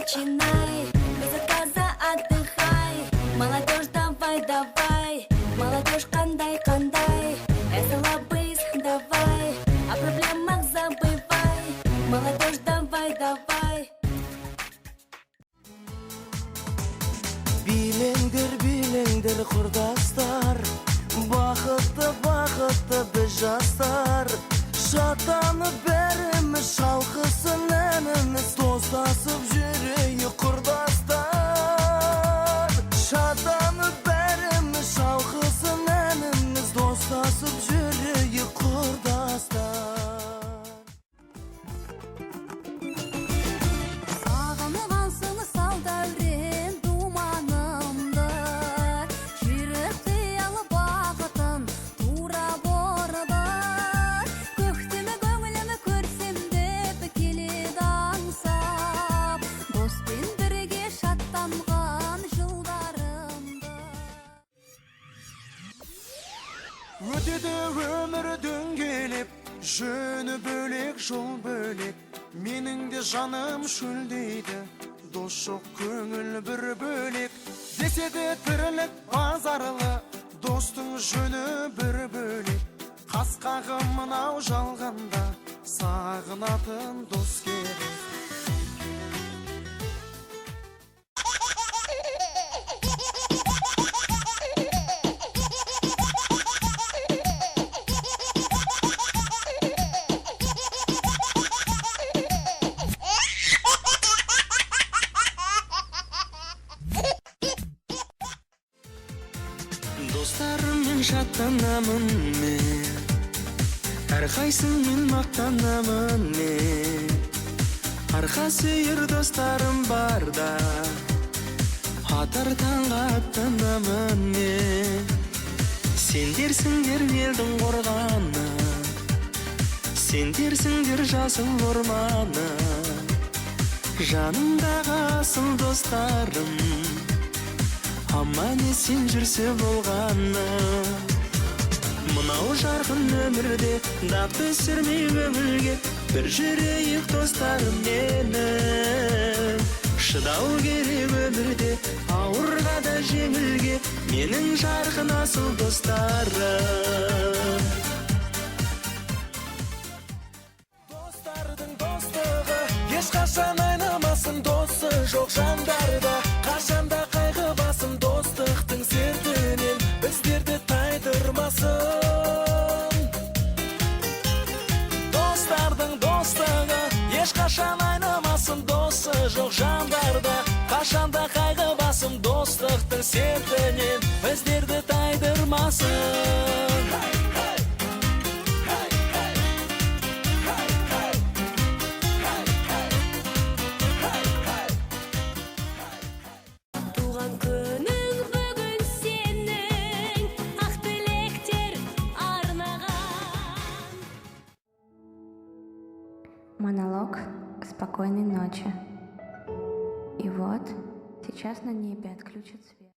начинай, без отказа отдыхай. Молодежь, давай, давай, молодежь, кандай, кандай. Эсалабыз, давай, о проблемах забывай. Молодежь, давай, давай. Билеңдер құрдастар, бақытты біз жастар. Шаттанып бәріміз, шалқысын әніміз, достасып жүрейік құрдастар. Шаттанып бәріміз, шалқысын әніміз, достасып жүрейік құрдастар. Өтеді өмір дөңгелеп, жөні бөлек, жол бөлек. Менің де жаным шөлдейді, дос жоқ, көңіл бір бөлек. Десе де тірлік базарлы, достың жөні бір бөлек. Қасқағы мынау жалғанда, сағынатын дос керек. Достарыммен шаттанамын мен, әрқайсыңмен мақтанамын мен. Арқа сүйер достарым барда, атар таңға аттанамын мен. Сендерсіңдер елдің қорғаны, сендерсіңдер жасыл орманы. Жанымдағы асыл достарым, аман есен жүрсе болғаны. Мынау жарқын өмірде дақ түсірмей көңілге, бір жүрейік достарым менің. Шыдау керек өмірде, ауырға да жеңілге, менің жарқын асыл достарым. Достардың достығы ешқашан айнымасын, досы жоқ жандарда қашанда қайғы басым. Достықтың сертінен біздерді тайдырмасын. Достардың достығы ешқашан айнымасын, досы жоқ жандарда қашанда қайғы басым. Достықтың сертінен біздерді тайдырмасын. Монолог спокойной ночи. И вот сейчас на небе отключат свет.